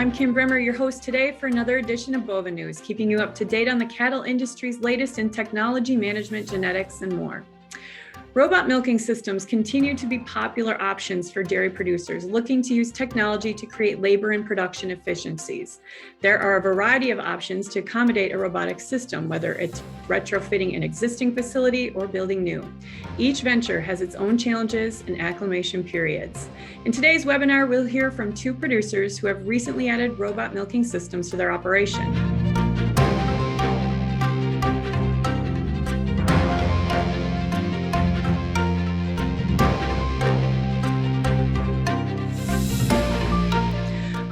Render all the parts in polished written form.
I'm Kim Bremer, your host today for another edition of Bova News, keeping you up to date on the cattle industry's latest in technology, management, genetics, and more. Robot milking systems continue to be popular options for dairy producers looking to use technology to create labor and production efficiencies. There are a variety of options to accommodate a robotic system, whether it's retrofitting an existing facility or building new. Each venture has its own challenges and acclimation periods. In today's webinar, we'll hear from two producers who have recently added robot milking systems to their operation.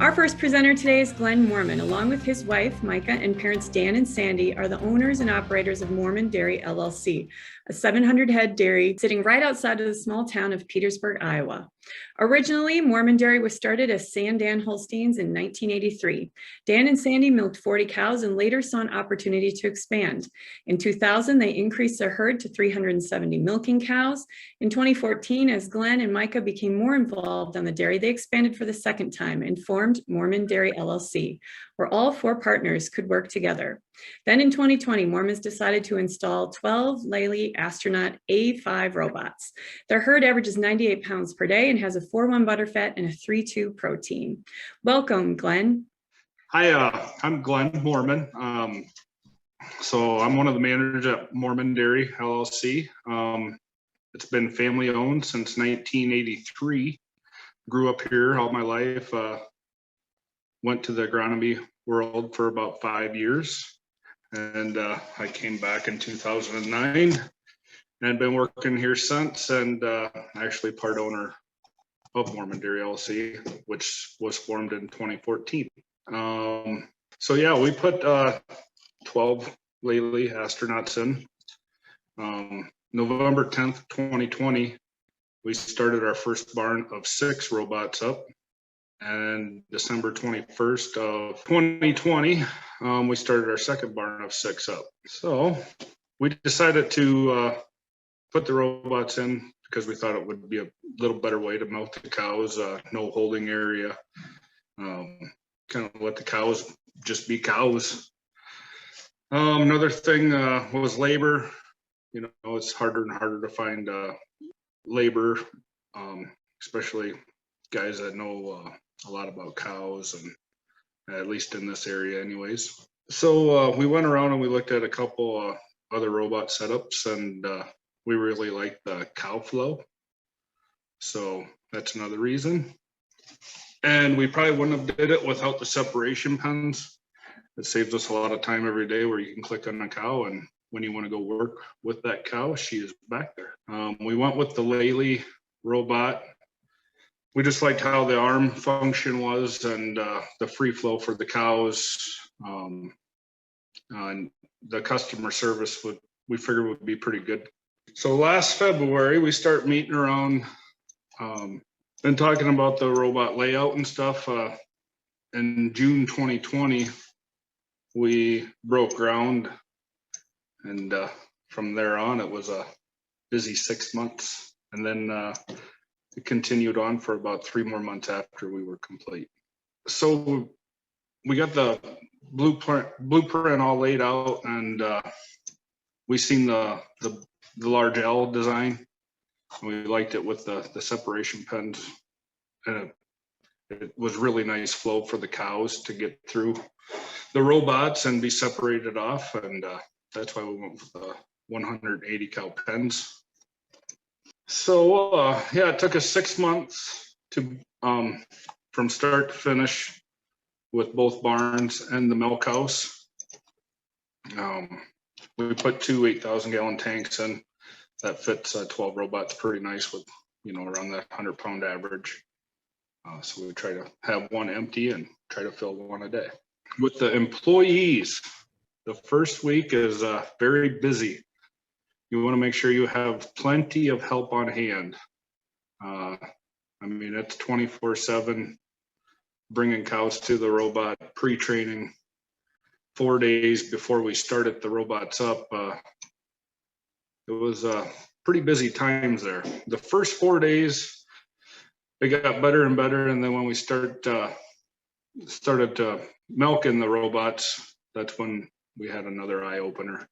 Our first presenter today is Glen Mormann. Along with his wife, Micah, and parents Dan and Sandy are the owners and operators of Mormann Dairy LLC, a 700-head dairy sitting right outside of the small town of Petersburg, Iowa. Originally, Mormann Dairy was started as Sandan Holsteins in 1983. Dan and Sandy milked 40 cows and later saw an opportunity to expand. In 2000, they increased their herd to 370 milking cows. In 2014, as Glen and Micah became more involved on the dairy, they expanded for the second time and formed Mormann Dairy LLC, where all four partners could work together. Then in 2020, Mormons decided to install 12 Lely Astronaut A5 robots. Their herd averages 98 pounds per day and has a 4:1 butterfat and a 3:2 protein. Welcome, Glen. Hi, I'm Glen Mormann. So I'm one of the managers at Mormann Dairy LLC. It's been family owned since 1983. Grew up here all my life. Went to the agronomy world for about 5 years. And I came back in 2009 and been working here since, and actually part owner of Mormann Dairy LLC, which was formed in 2014. So yeah, we put 12 Lely astronauts in. November 10th, 2020, we started our first barn of 6 robots up. And December 21st of 2020, we started our second barn of 6 up. So we decided to put the robots in because we thought it would be a little better way to milk the cows, no holding area, kind of let the cows just be cows. Another thing was labor. You know, it's harder and harder to find labor, especially guys that know a lot about cows, and at least in this area anyways. So we went around and we looked at a couple other robot setups, and we really liked the cow flow. So that's another reason. And we probably wouldn't have did it without the separation pens. It saves us a lot of time every day where you can click on a cow, and when you want to go work with that cow, she is back there. We went with the Lely robot. We just liked how the arm function was, and the free flow for the cows, and the customer service we figured would be pretty good. So last February, we start meeting around, been talking about the robot layout and stuff. In June 2020, we broke ground, and from there on, it was a busy 6 months. And then it continued on for about 3 more months after we were complete. So we got the blueprint all laid out, and we seen the large L design. We liked it with the separation pens, and it was really nice flow for the cows to get through the robots and be separated off, and that's why we went with the 180 cow pens. So yeah, it took us 6 months to from start to finish with both barns and the milk house. We put 2 8,000-gallon tanks in. That fits 12 robots pretty nice with, you know, around that 100-pound average. So we try to have one empty and try to fill one a day. With the employees, the first week is very busy. You want to make sure you have plenty of help on hand. I mean, it's 24/7, bringing cows to the robot, pre-training. 4 days before we started the robots up, it was pretty busy times there. The first 4 days, it got better and better, and then when we start started milking the robots, that's when we had another eye opener.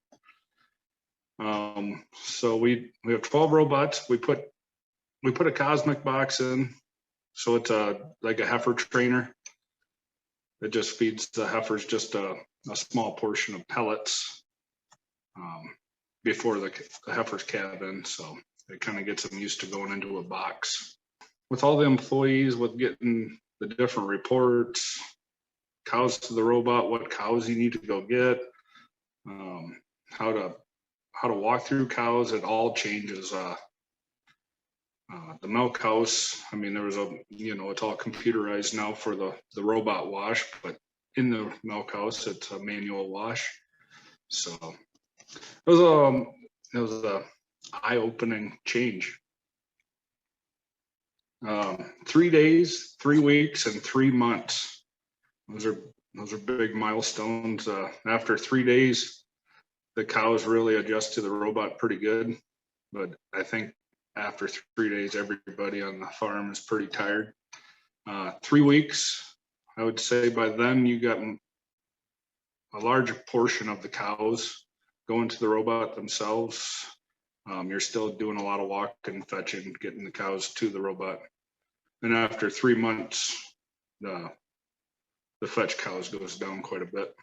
So we have 12 robots. We put a cosmic box in, so it's like a heifer trainer. It just feeds the heifers just a small portion of pellets before the heifers calve in, so it kind of gets them used to going into a box. With all the employees, with getting the different reports, cows to the robot, what cows you need to go get, how to walk through cows, it all changes. The milk house, I mean, there was it's all computerized now for the robot wash, but in the milk house, it's a manual wash. So it was a eye-opening change. 3 days, 3 weeks, and 3 months. Those are big milestones. After 3 days, the cows really adjust to the robot pretty good, but I think after 3 days, everybody on the farm is pretty tired. 3 weeks, I would say by then you got a large portion of the cows going to the robot themselves. You're still doing a lot of walking, fetching, getting the cows to the robot. And after 3 months, the fetch cows goes down quite a bit.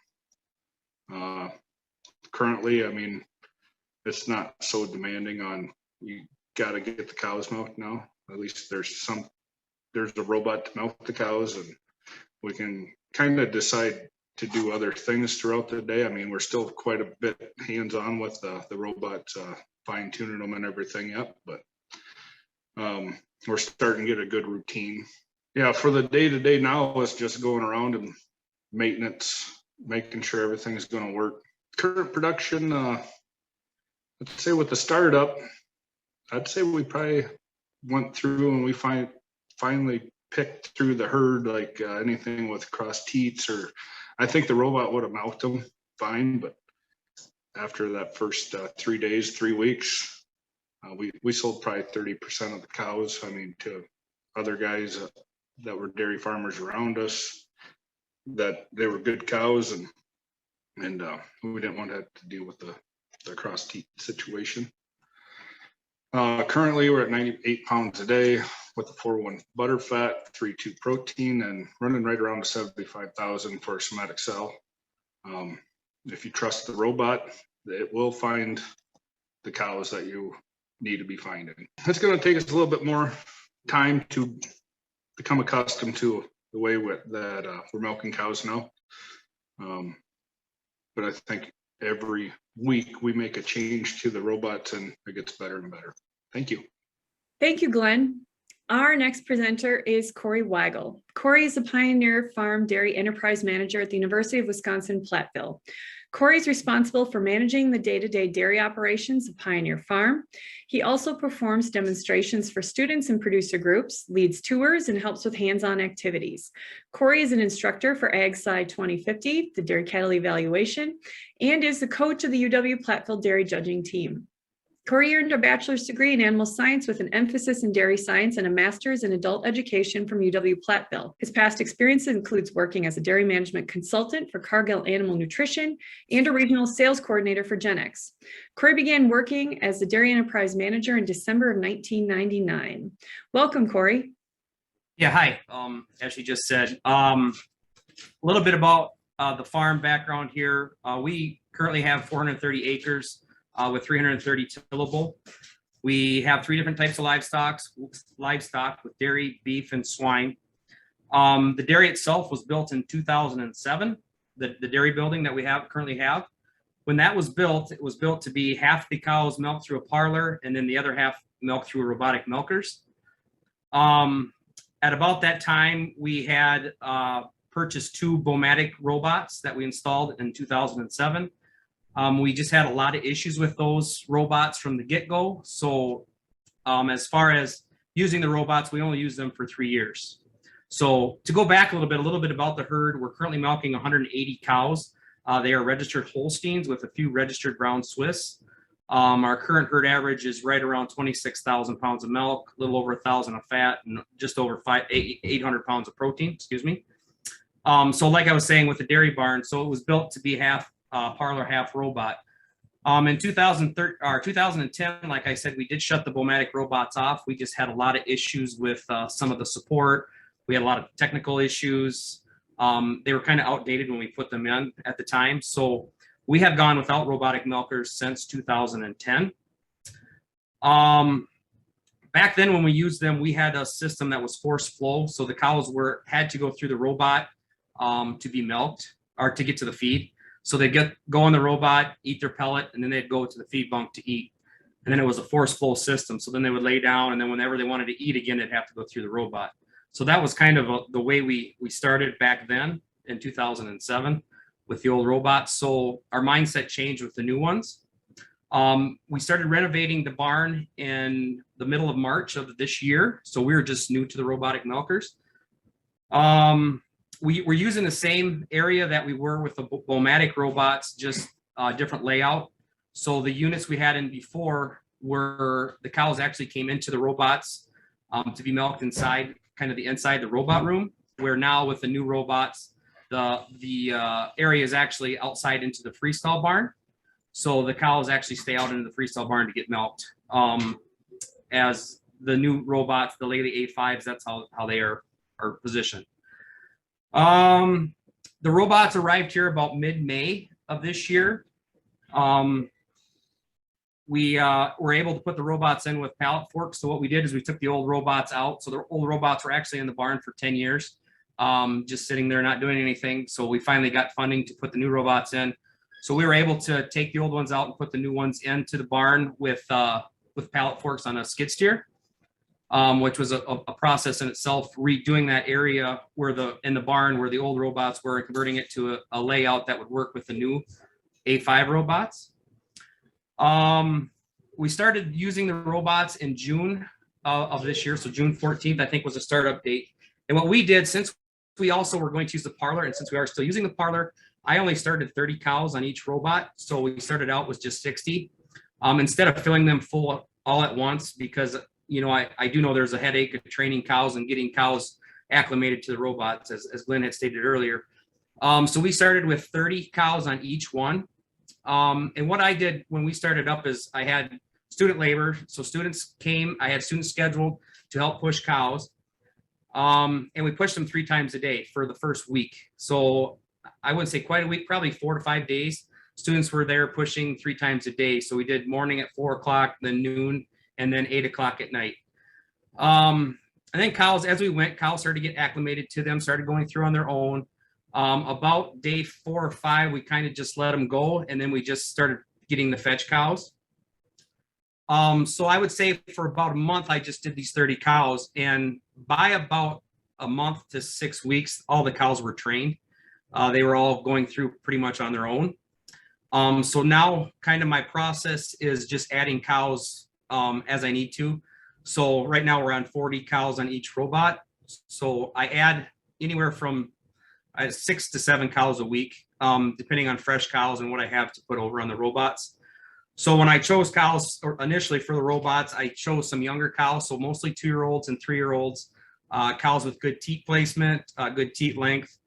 Currently, I mean, it's not so demanding on you. Got to get the cows milked now. At least there's a robot to milk the cows, and we can kind of decide to do other things throughout the day. I mean, we're still quite a bit hands-on with the robots, fine-tuning them and everything yet, but we're starting to get a good routine. Yeah, for the day-to-day now, it's just going around and maintenance, making sure everything's going to work. Current production, let's say with the startup, I'd say we probably went through and we finally picked through the herd, like anything with cross teats, or I think the robot would have milked them fine, but after that first 3 days, 3 weeks, we sold probably 30% of the cows. I mean, to other guys that were dairy farmers around us, that they were good cows, and we didn't want to have to deal with the cross teat situation. Currently, we're at 98 pounds a day with a 4:1 butter fat, 3:2 protein, and running right around 75,000 for somatic cell. If you trust the robot, it will find the cows that you need to be finding. It's going to take us a little bit more time to become accustomed to the way that we're milking cows now. But I think every week we make a change to the robots and it gets better and better. Thank you. Thank you, Glenn. Our next presenter is Cory Weigel. Cory is a Pioneer Farm Dairy Enterprise Manager at the University of Wisconsin-Platteville. Cory is responsible for managing the day-to-day dairy operations of Pioneer Farm. He also performs demonstrations for students and producer groups, leads tours, and helps with hands-on activities. Cory is an instructor for AgSci 2050, the Dairy Cattle Evaluation, and is the coach of the UW-Platteville Dairy Judging Team. Cory earned a bachelor's degree in animal science with an emphasis in dairy science and a master's in adult education from UW-Platteville. His past experience includes working as a dairy management consultant for Cargill Animal Nutrition and a regional sales coordinator for Genex. Cory began working as the dairy enterprise manager in December of 1999. Welcome, Cory. Yeah, hi. As she just said, a little bit about the farm background here. We currently have 430 acres. With 330 tillable. We have 3 different types of livestock with dairy, beef, and swine. The dairy itself was built in 2007, the dairy building that we currently have. When that was built, it was built to be half the cows milked through a parlor and then the other half milked through robotic milkers. At about that time, we had purchased 2 Bomatic robots that we installed in 2007. We just had a lot of issues with those robots from the get-go. So as far as using the robots, we only used them for 3 years. So to go back a little bit about the herd, we're currently milking 180 cows. They are registered Holsteins with a few registered Brown Swiss. Our current herd average is right around 26,000 pounds of milk, a little over 1,000 of fat, and just over 800 pounds of protein, excuse me. So like I was saying with the dairy barn, so it was built to be half parlor, half robot. In 2013 or 2010, like I said, we did shut the Bomatic robots off. We just had a lot of issues with some of the support. We had a lot of technical issues. They were kind of outdated when we put them in at the time. So we have gone without robotic milkers since 2010. Back then when we used them, we had a system that was force flow. So the cows had to go through the robot to be milked or to get to the feed. So they'd go on the robot, eat their pellet, and then they'd go to the feed bunk to eat. And then it was a force flow system. So then they would lay down, and then whenever they wanted to eat again, they'd have to go through the robot. So that was kind of the way we started back then in 2007 with the old robots. So our mindset changed with the new ones. We started renovating the barn in the middle of March of this year. So we were just new to the robotic milkers. We were using the same area that we were with the Bomatic robots, just different layout. So the units we had in before were the cows actually came into the robots to be milked inside, kind of the inside the robot room, where now with the new robots, the area is actually outside into the freestall barn. So the cows actually stay out into the freestall barn to get milked. As the new robots, the Lely A5s, that's how they are positioned. The robots arrived here about mid-May of this year. We were able to put the robots in with pallet forks. So what we did is we took the old robots out. So the old robots were actually in the barn for 10 years, just sitting there not doing anything. So we finally got funding to put the new robots in. So we were able to take the old ones out and put the new ones into the barn with pallet forks on a skid steer, which was a process in itself, redoing that area in the barn where the old robots were and converting it to a layout that would work with the new A5 robots. We started using the robots in June of this year. So June 14th, I think, was a startup date. And what we did, since we also were going to use the parlor, and since we are still using the parlor, I only started 30 cows on each robot. So we started out with just 60. Instead of filling them full all at once, because I do know there's a headache of training cows and getting cows acclimated to the robots, as Glen had stated earlier. So we started with 30 cows on each one. And what I did when we started up is I had student labor. So students came, I had students scheduled to help push cows. And we pushed them 3 times a day for the first week. So I wouldn't say quite a week, probably 4 to 5 days. Students were there pushing 3 times a day. So we did morning at 4 o'clock, then noon, and then 8 o'clock at night. And then cows, as we went, cows started to get acclimated to them, started going through on their own. About day 4 or 5, we kind of just let them go, and then we just started getting the fetch cows. So I would say for about a month, I just did these 30 cows, and by about a month to 6 weeks, all the cows were trained. They were all going through pretty much on their own. So now kind of my process is just adding cows as I need to. So right now we're on 40 cows on each robot. So I add anywhere from 6 to 7 cows a week, depending on fresh cows and what I have to put over on the robots. So when I chose cows initially for the robots, I chose some younger cows, so mostly 2-year-olds and 3-year-olds, cows with good teat placement, good teat length.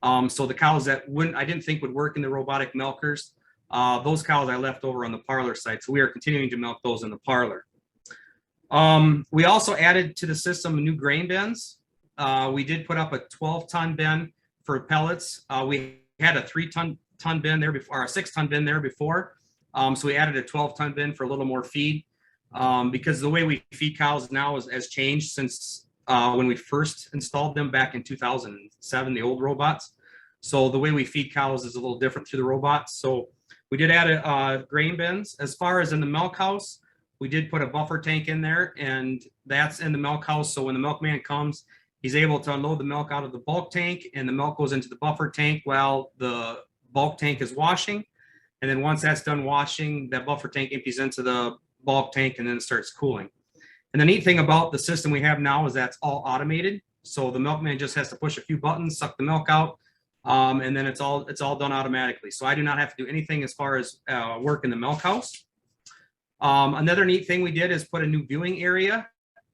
So the cows that I didn't think would work in the robotic milkers, those cows I left over on the parlor side. So we are continuing to milk those in the parlor. We also added to the system new grain bins. We did put up a 12-ton bin for pellets. We had a 3-ton bin there before, or a 6-ton bin there before. So we added a 12-ton bin for a little more feed, because the way we feed cows now has changed since when we first installed them back in 2007, the old robots. So the way we feed cows is a little different through the robots. So we did add grain bins. As far as in the milk house, we did put a buffer tank in there, and that's in the milk house. So when the milkman comes, he's able to unload the milk out of the bulk tank, and the milk goes into the buffer tank while the bulk tank is washing. And then once that's done washing, that buffer tank empties into the bulk tank, and then it starts cooling. And the neat thing about the system we have now is that's all automated. So the milkman just has to push a few buttons, suck the milk out, and then it's all done automatically. So I do not have to do anything as far as work in the milk house. Another neat thing we did is put a new viewing area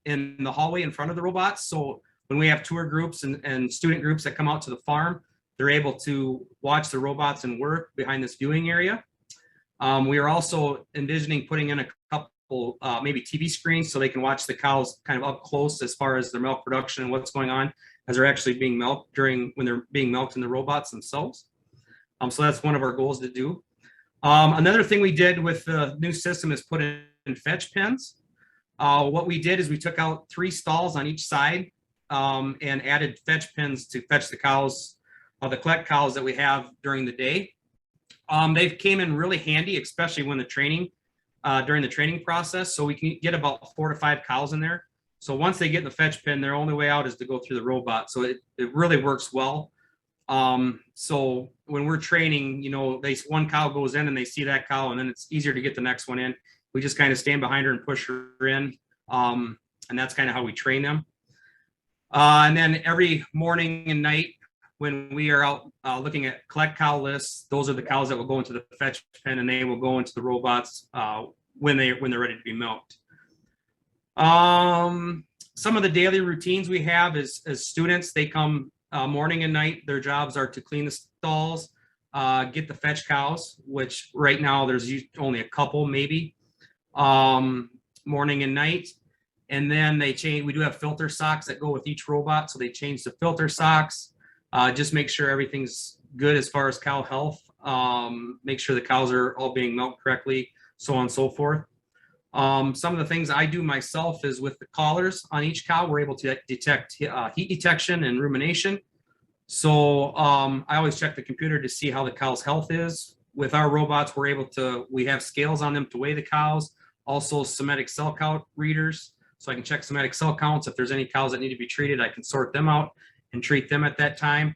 in the hallway in front of the robots. So when we have tour groups and student groups that come out to the farm, they're able to watch the robots and work behind this viewing area. We are also envisioning putting in a couple maybe TV screens so they can watch the cows kind of up close as far as their milk production and what's going on as they're actually being milked when they're being milked in the robots themselves. So that's one of our goals to do. Another thing we did with the new system is put in fetch pens. What we did is we took out 3 stalls on each side and added fetch pens to fetch the cows, the collect cows that we have during the day. They came in really handy, especially when during the training process. So we can get about 4 to 5 cows in there. So once they get in the fetch pen, their only way out is to go through the robot. So it really works well. So when we're training, one cow goes in and they see that cow, and then it's easier to get the next one in. We just kind of stand behind her and push her in. And that's kind of how we train them. And then every morning and night, when we are out looking at collect cow lists, those are the cows that will go into the fetch pen, and they will go into the robots when they're ready to be milked. Some of the daily routines we have is as students, they come morning and night. Their jobs are to clean the stalls, get the fetch cows, which right now there's only a couple maybe, morning and night. And then they change. We do have filter socks that go with each robot, so they change the filter socks. Just make sure everything's good as far as cow health. Make sure the cows are all being milked correctly, so on and so forth. Some of the things I do myself is with the collars on each cow, we're able to detect heat detection and rumination. So I always check the computer to see how the cow's health is. With our robots, we have scales on them to weigh the cows, also somatic cell count readers. So I can check somatic cell counts. If there's any cows that need to be treated, I can sort them out and treat them at that time.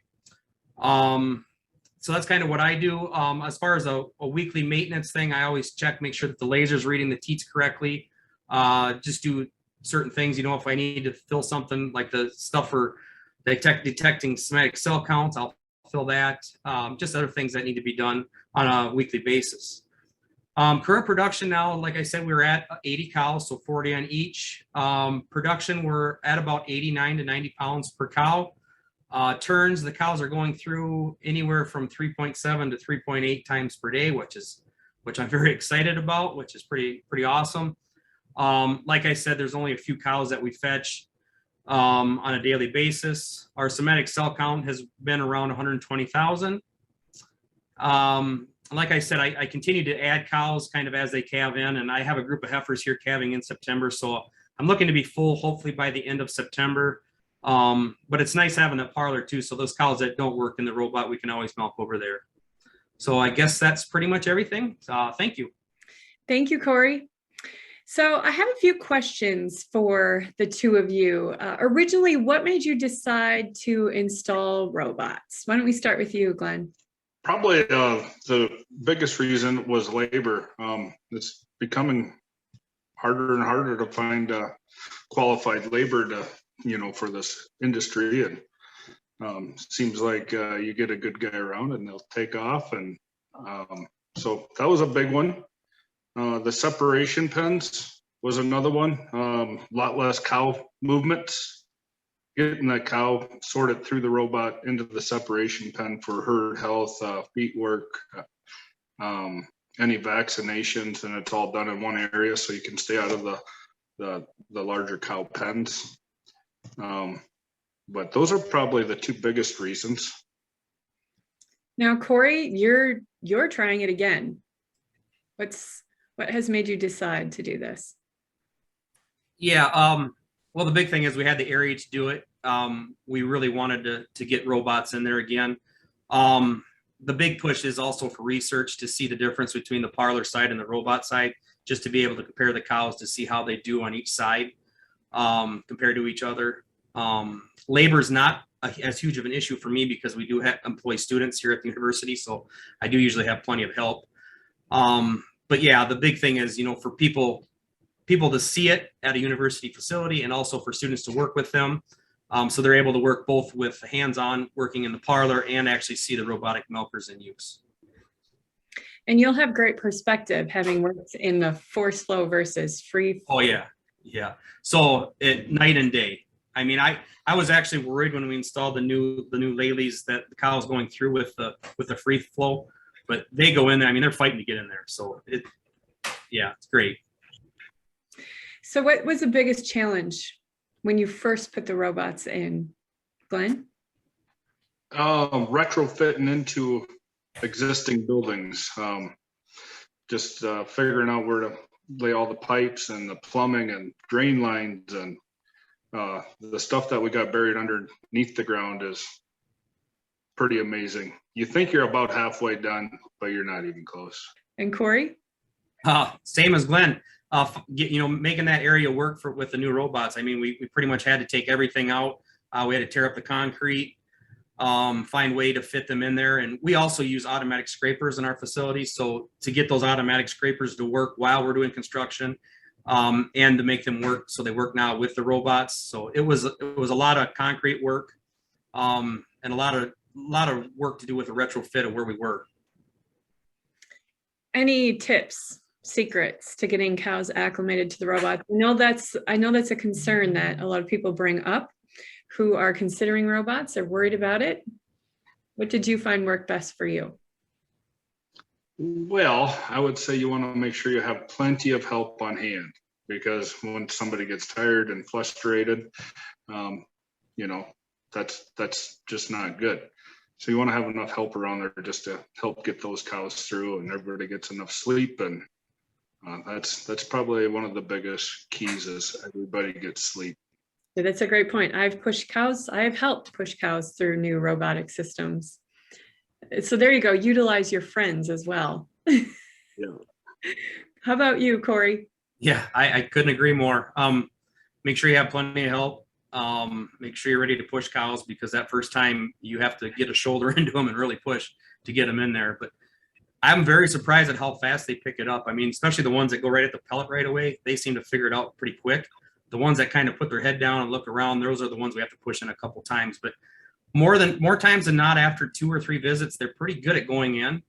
So that's kind of what I do. As far as a weekly maintenance thing, I always check, make sure that the laser's reading the teats correctly. Just do certain things. If I need to fill something like the stuff for detecting somatic cell counts, I'll fill that. Just other things that need to be done on a weekly basis. Current production now, like I said, we're at 80 cows, so 40 on each. Production, we're at about 89 to 90 pounds per cow. Turns, the cows are going through anywhere from 3.7 to 3.8 times per day, which I'm very excited about, which is pretty awesome. Like I said, there's only a few cows that we fetch on a daily basis. Our somatic cell count has been around 120,000. Like I said, I continue to add cows kind of as they calve in, and I have a group of heifers here calving in September. So I'm looking to be full, hopefully by the end of September. But it's nice having a parlor too. So those cows that don't work in the robot, we can always milk over there. So I guess that's pretty much everything. Thank you. Thank you, Cory. So I have a few questions for the two of you. Originally, what made you decide to install robots? Why don't we start with you, Glen? Probably the biggest reason was labor. It's becoming harder and harder to find qualified labor for this industry, and seems like you get a good guy around and they'll take off, and so that was a big one. The separation pens was another one. A lot less cow movements. Getting that cow sorted through the robot into the separation pen for herd health, feed work, any vaccinations, and it's all done in one area, so you can stay out of the larger cow pens. But those are probably the two biggest reasons. Now, Cory, you're trying it again. What has made you decide to do this? Yeah, well, the big thing is we had the area to do it. We really wanted to get robots in there again. The big push is also for research to see the difference between the parlor side and the robot side, just to be able to compare the cows to see how they do on each side compared to each other. Labor is not as huge of an issue for me because we do employ students here at the university, so I do usually have plenty of help. But yeah, the big thing is, for people to see it at a university facility, and also for students to work with them. So they're able to work both with hands-on working in the parlor and actually see the robotic milkers in use. And you'll have great perspective having worked in the force flow versus free flow. Oh yeah. So night and day. I mean, I was actually worried when we installed the new Leyleys that the cows going through with the free flow, but they go in there. I mean, they're fighting to get in there. So yeah, it's great. So what was the biggest challenge when you first put the robots in, Glenn? Retrofitting into existing buildings. Just figuring out where to lay all the pipes and the plumbing and drain lines, and the stuff that we got buried underneath the ground is pretty amazing. You think you're about halfway done, but you're not even close. And Cory? Same as Glenn. Making that area work with the new robots. I mean, we pretty much had to take everything out. We had to tear up the concrete, find a way to fit them in there. And we also use automatic scrapers in our facility. So to get those automatic scrapers to work while we're doing construction, and to make them work, so they work now with the robots. So it was a lot of concrete work, and a lot of work to do with the retrofit of where we were. Any tips, secrets to getting cows acclimated to the robots? I know that's a concern that a lot of people bring up who are considering robots, are worried about it. What did you find worked best for you? Well, I would say you want to make sure you have plenty of help on hand, because when somebody gets tired and frustrated, that's just not good. So you want to have enough help around there just to help get those cows through, and everybody gets enough sleep. And that's probably one of the biggest keys, is everybody gets sleep. Yeah, that's a great point. I have helped push cows through new robotic systems. So there you go. Utilize your friends as well. Yeah. How about you, Cory? Yeah, I couldn't agree more. Make sure you have plenty of help. Make sure you're ready to push cows, because that first time you have to get a shoulder into them and really push to get them in there. But I'm very surprised at how fast they pick it up. I mean, especially the ones that go right at the pellet right away, they seem to figure it out pretty quick. The ones that kind of put their head down and look around, those are the ones we have to push in a couple times. But more times than not, after 2 or 3 visits, they're pretty good at going in.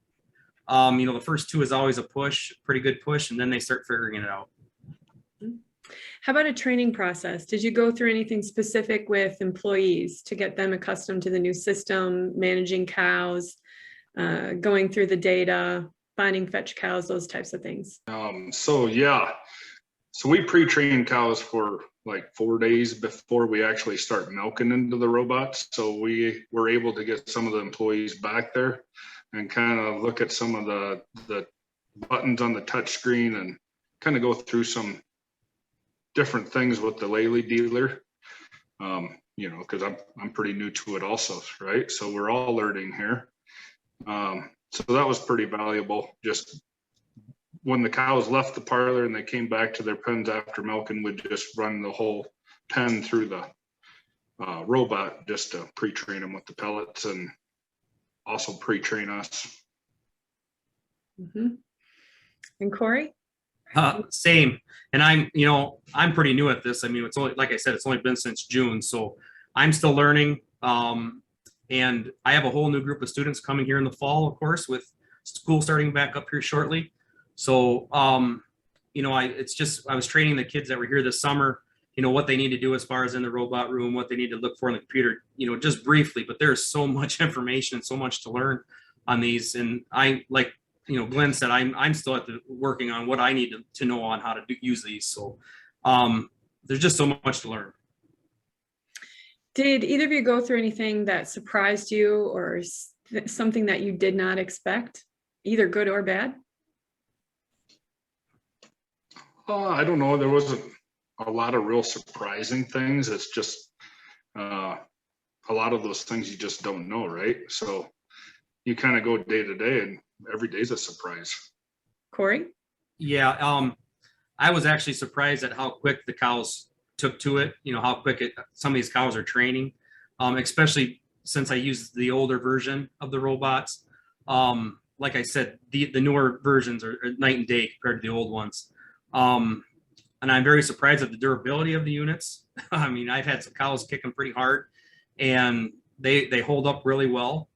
The first 2 is always a push, pretty good push, and then they start figuring it out. How about a training process? Did you go through anything specific with employees to get them accustomed to the new system, managing cows, going through the data, finding fetch cows, those types of things? So we pre-train cows for like 4 days before we actually start milking into the robots. So we were able to get some of the employees back there and kind of look at some of the buttons on the touch screen and kind of go through some different things with the Leylee dealer, because I'm pretty new to it also, right? So we're all learning here. So that was pretty valuable. Just when the cows left the parlor and they came back to their pens after milking, we'd just run the whole pen through the robot just to pre-train them with the pellets, and also pre-train us. Mm-hmm. And Cory? Same. And I'm pretty new at this. I mean, it's only, like I said, it's only been since June, so I'm still learning. And I have a whole new group of students coming here in the fall, of course, with school starting back up here shortly. So, I was training the kids that were here this summer, what they need to do as far as in the robot room, what they need to look for in the computer, just briefly, but there's so much information and so much to learn on these. And Glenn said, I'm still working on what I need to know on how to use these. So there's just so much to learn. Did either of you go through anything that surprised you, or something that you did not expect, either good or bad? I don't know. There wasn't a lot of real surprising things. It's just a lot of those things you just don't know, right? So you kind of go day to day, and every day's a surprise. Cory? Yeah, I was actually surprised at how quick the cows took to it. How quick some of these cows are training, especially since I used the older version of the robots. Like I said, the newer versions are night and day compared to the old ones. And I'm very surprised at the durability of the units. I mean, I've had some cows kicking pretty hard, and they hold up really well.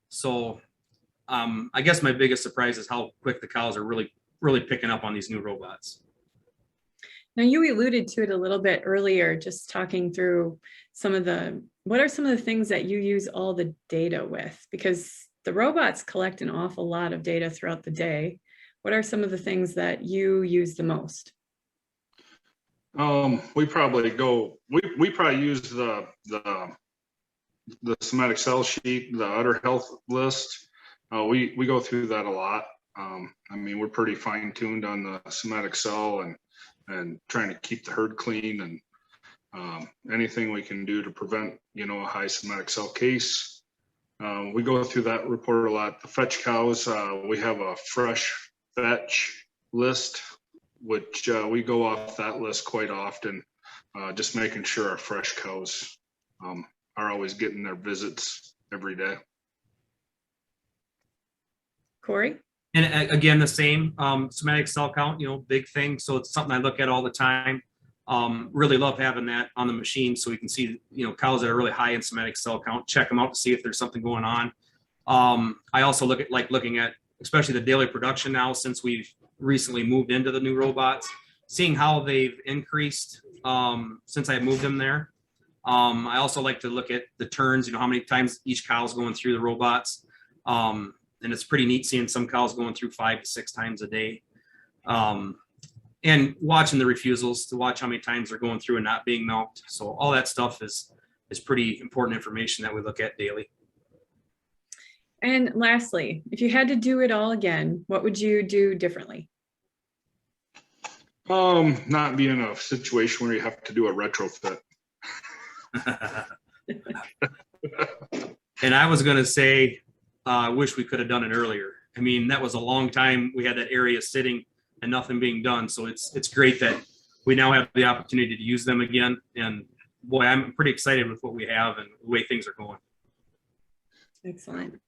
So I guess my biggest surprise is how quick the cows are really picking up on these new robots. Now, you alluded to it a little bit earlier, just talking through what are some of the things that you use all the data with? Because the robots collect an awful lot of data throughout the day. What are some of the things that you use the most? We probably use the somatic cell sheet, the udder health list. We go through that a lot. I mean, we're pretty fine tuned on the somatic cell and trying to keep the herd clean, and anything we can do to prevent, a high somatic cell case. We go through that report a lot. The fetch cows, we have a fresh fetch list, which we go off that list quite often, just making sure our fresh cows are always getting their visits every day. Cory? And again, the same somatic cell count, big thing. So it's something I look at all the time. Really love having that on the machine so we can see, cows that are really high in somatic cell count, check them out to see if there's something going on. I also looking at, especially the daily production now, since we've recently moved into the new robots, seeing how they've increased since I moved them there. I also like to look at the turns, how many times each cow's going through the robots. And it's pretty neat seeing some cows going through 5 to 6 times a day. And watching the refusals to watch how many times they're going through and not being milked. So all that stuff is pretty important information that we look at daily. And lastly, if you had to do it all again, what would you do differently? Not be in a situation where you have to do a retrofit. And I was going to say, I wish we could have done it earlier. I mean, that was a long time. We had that area sitting and nothing being done. So it's great that we now have the opportunity to use them again. And boy, I'm pretty excited with what we have and the way things are going. Excellent.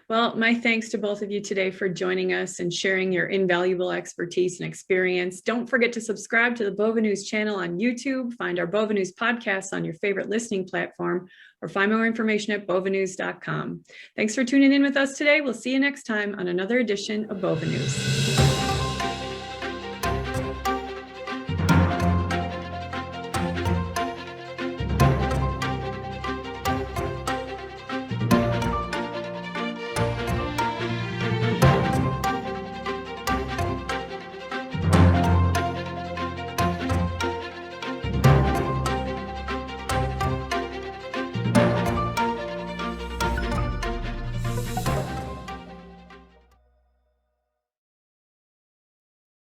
Well, my thanks to both of you today for joining us and sharing your invaluable expertise and experience. Don't forget to subscribe to the Bova News channel on YouTube, find our Bova News podcast on your favorite listening platform, or find more information at bovanews.com. Thanks for tuning in with us today. We'll see you next time on another edition of Bova News.